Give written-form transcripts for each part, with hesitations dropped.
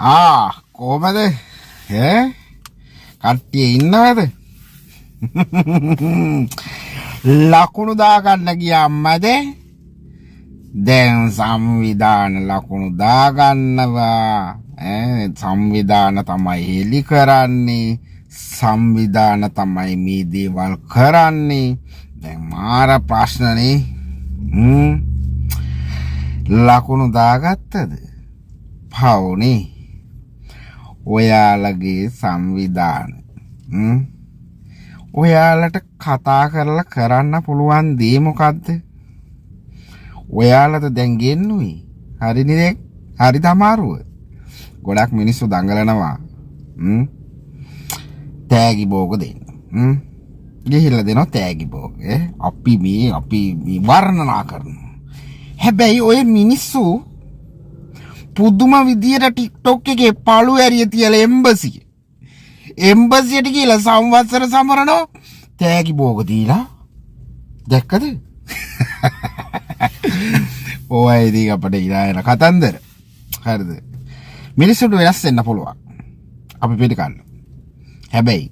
කොහමද කට්ටිය ඉන්නවද? ලකුණු දාගන්න ගියාම්මද? දැන් සංවිධාන ලකුණු දාගන්නවා. සංවිධාන තමයි හෙලි කරන්නේ. සංවිධාන තමයි මේ දේවල් කරන්නේ. දැන් මාර ප්‍රශ්නනේ. ලකුණු දාගත්තද? පවුනේ. ඔයාලගේ සංවිධාන ඔයාලට කතා කරලා කරන්න පුළුවන් දේ මොකද්ද? ඔයාලට දැන් ගෙන්නුයි. හරිනේ. හරි තමාරුව. ගොඩක් මිනිස්සු දඟලනවා. තෑගි බෝග දෙන්න. ගිහිල්ලා දෙනවා තෑගි බෝග. අපි වර්ණනා කරනවා. හැබැයි ඔය මිනිස්සු පුදුම විදියට ටික්ටොක් එකේ පළු ඇරිය තියලා එම්බසියට කියලා සංවත්සර සමරනවා තෑගි බෝග දීලා. දැක්කද? ඔය ඉතින් අපිට ඉලායන කතන්දර. හරිද? මිනිස්සුන්ට වෙනස් වෙන්න පුළුවන්. අපි පිට ගන්න. හැබැයි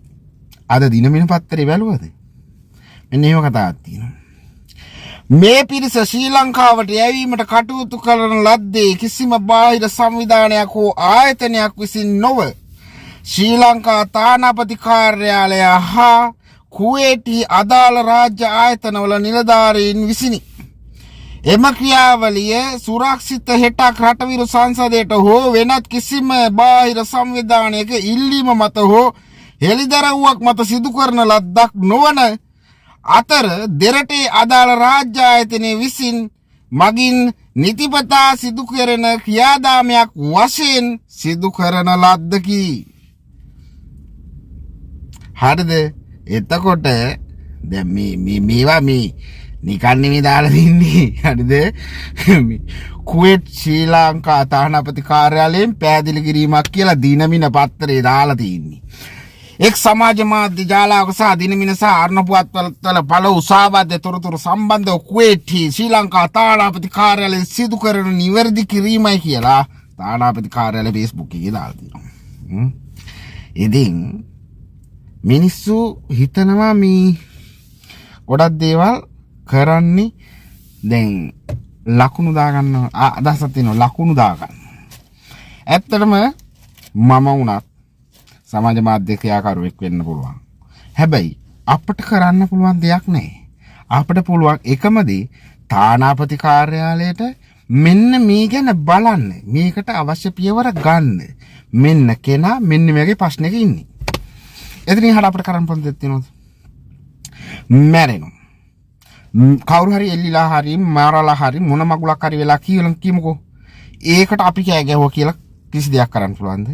අද දිනමින පත්තරේ බැලුවද? මෙන්න එහෙම කතාවක් තියෙනවා. මේ පිරිස ශ්‍රී ලංකාවට යැවීමට කටයුතු කරන ලද්දේ කිසිම බාහිර සංවිධානයක් හෝ ආයතනයක් විසින් නොව ශ්‍රී ලංකා තානාපති කාර්යාලය හා කුවේටි අදාළ රාජ්‍ය ආයතනවල නිලධාරීන් විසිනි. එම ක්‍රියාවලිය සුරක්ෂිත හෙටක් රටවිරු සංසදයට හෝ වෙනත් කිසිම බාහිර සංවිධානයක ඉල්ලීම මත හෝ හෙළිදරව්වක් මත සිදු කරන ලද්දක් නොවන අතර දෙරටේ අදාළ රාජ්‍ය ආයතනය විසින් මගින් නිතිපතා සිදු කරන ක්‍රියාදාමයක් වශයෙන් සිදු කරන ලද්දකි. හරිද? එතකොට දැන් මේවා නිකන් නෙමෙයි දාලා තින්නේ. හරිද? කුවේට් ශ්‍රී ලංකා තානාපති කාර්යාලයෙන් පැහැදිලි කිරීමක් කියලා දිනමින පත්තරේ දාලා තින්නේ. එක් සමාජ මාධ්‍ය ජාලාවක සහ දිනමින සහ අර්ණ පුවත්පත්වල පළ උසාවාද තොරතුරු සම්බන්ධව කුවේට් ශ්‍රී ලංකා තානාපති කාර්යාලයෙන් සිදු කරන නිවැරදි කිරීමයි කියලා තානාපති කාර්යාලය Facebook එකේ දාලා තියෙනවා. ඉතින් මිනිස්සු හිතනවා මේ ගොඩක් දේවල් කරන්නේ දැන් ලකුණු දාගන්න අදහසක් තියෙනවා. ලකුණු දාගන්න. ඇත්තටම මම වුණත් සමාජ මාධ්‍ය ක්‍රියාකරුවෙක් වෙන්න පුළුවන්. හැබැයි අපිට කරන්න පුළුවන් දෙයක් නැහැ. අපිට පුළුවන් එකම දේ තානාපති කාර්යාලයට මෙන්න මේ ගැන බලන්න. මේකට අවශ්‍ය පියවර ගන්න. මෙන්න කෙනා මෙන්න මේගේ ප්‍රශ්නෙක ඉන්නේ. එතනින් හරියට අපිට කරන්න පුළුවන් දෙයක් තියෙනවද? මැරෙනවා. කවුරු හරි එල්ලිලා හරි මාරලා හරි මොන මගුලක් හරි වෙලා කියමුකෝ. ඒකට අපි කෑ ගැහුවා කියලා කිසි දෙයක් කරන්න පුළුවන්ද?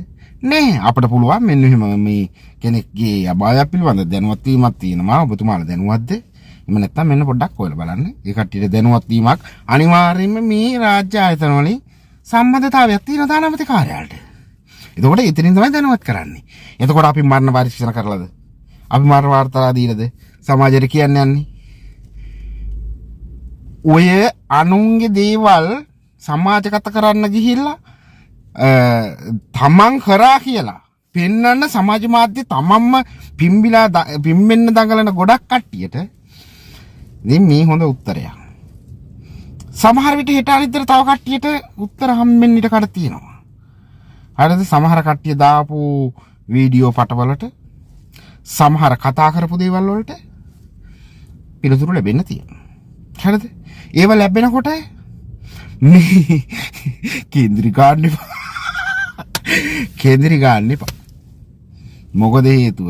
නෑ. අපිට පුළුවන් මෙන්න එහෙම මේ කෙනෙක්ගේ අභාවයක් පිළිබඳ දැනුවත් වීමක් තියෙනවා. ඔබතුමාලා දැනුවත්ද? එහෙම නැත්නම් මෙන්න පොඩ්ඩක් හොයලා බලන්න. ඒ කට්ටියට දැනුවත් වීමක් අනිවාර්යයෙන්ම මේ රාජ්‍ය ආයතන වලින් සම්බන්ධතාවයක් තියෙන තානාපති කාර්යාලයට. එතකොට එතනින් තමයි දැනුවත් කරන්නේ. එතකොට අපි මරණ පරීක්ෂණ කරලාද? අපි මරණ වාර්තා දීලාද? සමාජයට කියන්න යන්නේ. ඔය අනුන්ගේ දේවල් සමාජගත කරන්න ගිහිල්ලා තමන් කරා කියලා පෙන්වන්න සමාජ මාධ්‍ය තමන්ම පිම්බෙන්න දඟලන ගොඩක් කට්ටියට ඉතින් මේ හොඳ උත්තරයක්. සමහර විට හෙට අනිද්දර තව කට්ටියට උත්තර හම්බෙන්න ඉඩ කඩ තියෙනවා. හරිද? සමහර කට්ටිය දාපු වීඩියෝ පටවලට සමහර කතා කරපු දේවල් වලට පිළිතුරු ලැබෙන්න තියෙනවා. හරිද? ඒව ලැබෙනකොට මේ කේන්ද්‍රී ගන්න එපා. මොකද හේතුව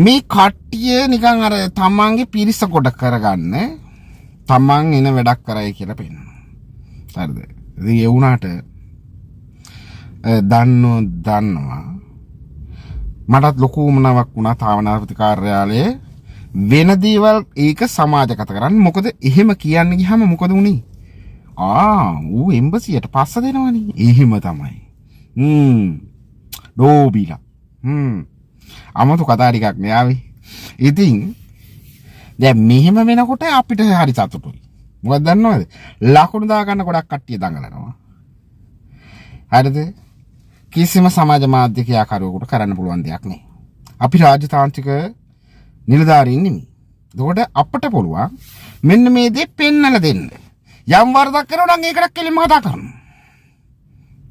මේ කට්ටිය නිකන් අර තමන්ගේ පිරිස කොට කරගන්න තමන් එන වැඩක් කරයි කියලා පෙන්නනවා. හරිද? ඉතින් ඒ වුණාට දන්නවා මටත් ලොකු උමනාවක් වුණා තානාපති කාර්යාලයේ වෙන දේවල් ඒක සමාජගත කරන්න. මොකද එහෙම කියන්න ගියාම මොකද උනේ? ඌ එම්බසියට පස්ස දෙනවනේ. එහෙම තමයි. ඩෝබිලා. අමතු කතා ටිකක් නේ ආවේ. ඉතින් දැන් මෙහෙම වෙනකොට අපිට හරි සතුටුයි. මොකද දන්නවද? ලකුණු දා ගන්න ගොඩක් කට්ටිය දඟලනවා. හරිද? කිසිම සමාජ මාධ්‍ය ක්‍රියාකාරයෙකුට කරන්න පුළුවන් දෙයක් නෙවෙයි. අපි රාජතාන්ත්‍රික නිලධාරීන් නෙමෙයි. ඒකට අපට පුළුවන් මෙන්න මේ දේ පෙන්නලා දෙන්න. යම් වරදක් කරනවා නම් ඒකට කෙලින්ම කතා කරන්න.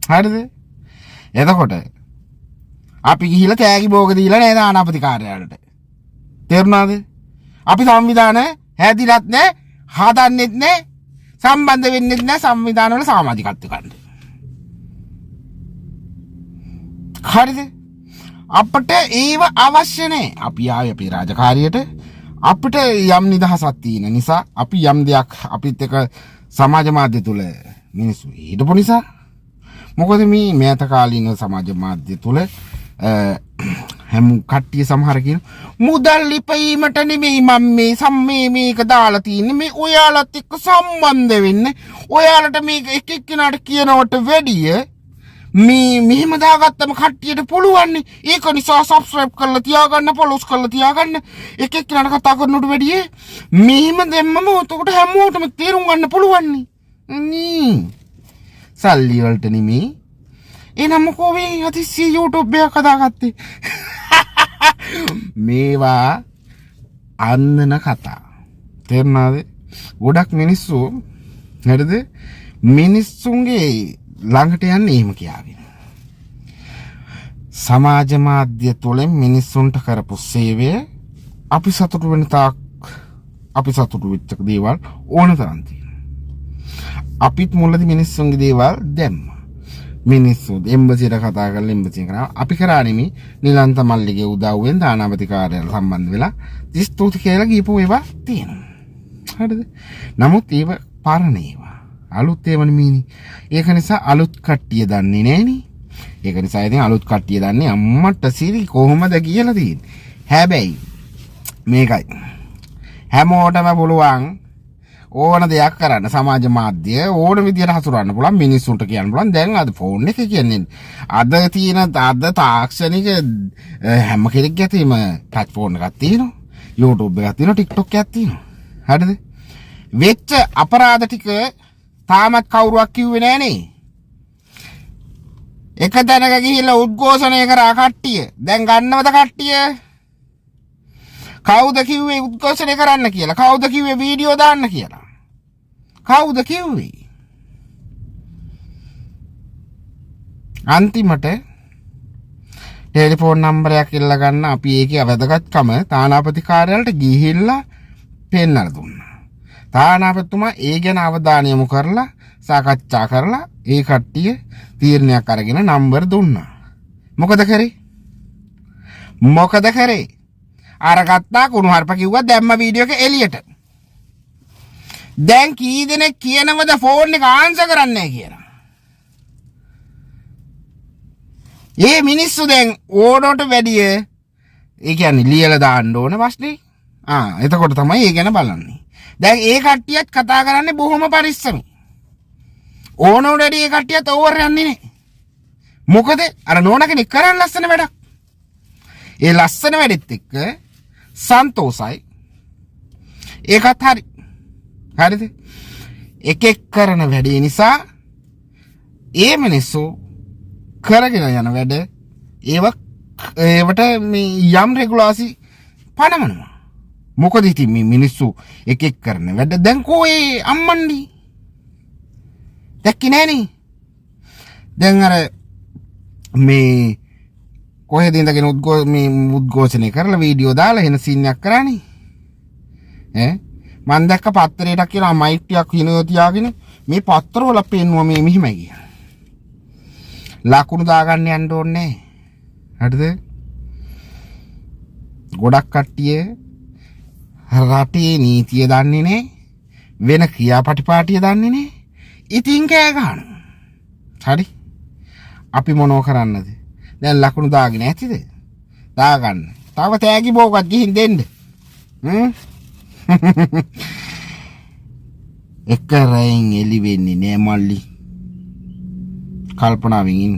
හරිද? එතකොට අපි ගිහිල්ලා තෑගි භෝග දීලා නේද ආනාපති කාර්යාලයට. තේරුණාද? අපි සංවිධාන හැදිලත් නැහැ, හදන්නෙත් නැහැ, සම්බන්ධ වෙන්නෙත් නැහැ සංවිධාන වල සමාජිකත්ව ගන්න. හරිද? අපිට ඒව අවශ්‍ය නැහැ. අපි ආවේ අපේ රාජකාරියට අපිට යම් නිදහසක් තියෙන නිසා අපි යම් දෙයක් අපිත් එක සමාජ මාධ්‍ය තුල මිනිස්සු හිටපු නිසා මොකද මේ මෑත කාලීන සමාජ මාධ්‍ය තුල හැම කට්ටිය සමහර කියන මුදල් ලිපීමට නෙමෙයි මම මේ මේක දාලා තියෙන්නේ මේ ඔයාලත් එක්ක සම්බන්ධ වෙන්න ඔයාලට මේක එක එක්කෙනාට කියනවට වැඩිය මේ මෙහෙම දාගත්තම කට්ටියට පුළුවන් නේ ඒක නිසා සබ්ස්ක්‍රයිබ් කරලා තියාගන්න ෆලෝස් කරලා තියාගන්න එක එක්කෙනාට කතා කරනවට වැඩිය මෙහෙම දෙන්නම උතකට හැමෝටම තේරුම් ගන්න පුළුවන් නේ සල්ලි වලට නෙමෙයි එනම කොහේ අතිසි YouTube එකක් හදාගත්තේ මේවා අන්නන කතා තේරුණාද ගොඩක් මිනිස්සු හරිද මිනිස්සුන්ගේ ළඟට යන්නේ එහෙම කියාගෙන සමාජ මාධ්‍ය තුළින් මිනිස්සුන්ට කරපු සේවය අපි සතුටු වෙන තාක් අපි සතුටු වෙච්ච දේවල් ඕන තරම් තියෙනවා අපිත් මුලදී මිනිස්සුන්ගේ දේවල් දැම්මා මිනිස්සු එම්බසියට කතා කරලා එම්බසියෙන් කරා අපි කරා නෙමෙයි නිලන්ත මල්ලිගේ උදව්වෙන් දානාපති කාර්යාලය සම්බන්ධ වෙලා ස්තුති කියලා ගිහපු ඒවා තියෙනවා හරිද නමුත් ඒව පරණ ඒවා අලුත් ඒවා නෙමෙයි ඒක නිසා අලුත් කට්ටිය දන්නේ නැහනේ ඒක නිසා ඉතින් අලුත් කට්ටිය දන්නේ අම්මට සිරි කොහොමද කියලා තියෙන්නේ හැබැයි මේකයි හැමෝටම පුළුවන් ඕන දෙයක් කරන්න සමාජ මාධ්‍ය ඕන විදියට හසුරවන්න පුළුවන් මිනිස්සුන්ට කියන්න පුළුවන් දැන් අද ෆෝන් එක කියන්නේ අද තියෙන අද තාක්ෂණික හැම කෙනෙක්ගේ තියෙම ටච් ෆෝන් එකක් තියෙනවා YouTube එකක් තියෙනවා TikTok එකක් තියෙනවා හරිද වෙච්ච අපරාධ ටික තාමත් කවුරුවක් කිව්වේ නෑනේ එක තැනක ගිහිල්ලා උද්ඝෝෂණය කරා කට්ටිය දැන් ගන්නවද කට්ටිය කවුද කිව්වේ උද්ඝෝෂණය කරන්න කියලා කවුද කිව්වේ වීඩියෝ දාන්න කියලා කවුද කිව්වේ අන්තිමට ටෙලිෆෝන් නම්බරයක් ඉල්ල ගන්න අපි ඒකේ වැදගත්කම තානාපති කාර්යාලයට ගිහිල්ලා පෙන්නලා දුන්නා තානාපතිතුමා ඒ ගැන අවධානය යොමු කරලා සාකච්ඡා කරලා ඒ කට්ටිය තීරණයක් අරගෙන නම්බර් දුන්නා මොකද කරේ අරගත්තා කුණුහරුප කිව්වා දැම්ම වීඩියෝ එක එළියට දැන් කී දෙනෙක් කියනවද ෆෝන් එක ආන්සර් කරන්නේ කියලා ඒ මිනිස්සු දැන් ඕනට වැඩිය ඒ කියන්නේ ලියලා දාන්න ඕන ප්‍රශ්නේ එතකොට තමයි ඒ ගැන බලන්නේ දැන් ඒ කට්ටියත් කතා කරන්නේ බොහොම පරිස්සමෙන් ඕනට වැඩිය ඒ කට්ටියත් ඕවර් යන්නේ නේ මොකද අර නෝනා කෙනෙක් කරන් ලස්සන වැඩක් ඒ ලස්සන වැඩෙත් එක්ක සන්තෝසයි ඒකත් හරිද එකෙක් කරන වැඩේ නිසා ඒ මිනිස්සු කරගෙන යන වැඩ ඒවට මේ යම් රෙගුලාසි පනවනවා මොකද ඉතින් මේ මිනිස්සු එකෙක් කරන වැඩ දැන් කොහේ අම්මන්ඩි දැක්කේ නෑනේ දැන් අර මේ කොහෙද ඉඳගෙන උද්ඝෝෂණය කරලා වීඩියෝ දාලා එන සීන් එකක් කරානේ මම දැක්ක පත්තරේටක් කියලා මයික් ටිකක් හිනෝ තියාගෙන මේ පත්තරවල පෙන්නුවා මේ මෙහිමයි කියලා ලකුණු දාගන්න යන්න ඕනේ හරිද ගොඩක් කට්ටිය රටේ නීතිය දන්නේ නැහැ වෙන ක්‍රියාපටිපාටිය දන්නේ නැහැ ඉතින් කෑ ගන්නවා හරි අපි මොනව කරන්නද දැන් ලකුණු දාගෙන ඇතිද දාගන්න තව තෑගි බෝකක් ගිහින් දෙන්න එක රැයින් එලි වෙන්නේ නෑ මල්ලි කල්පනාවෙන් ඉන්න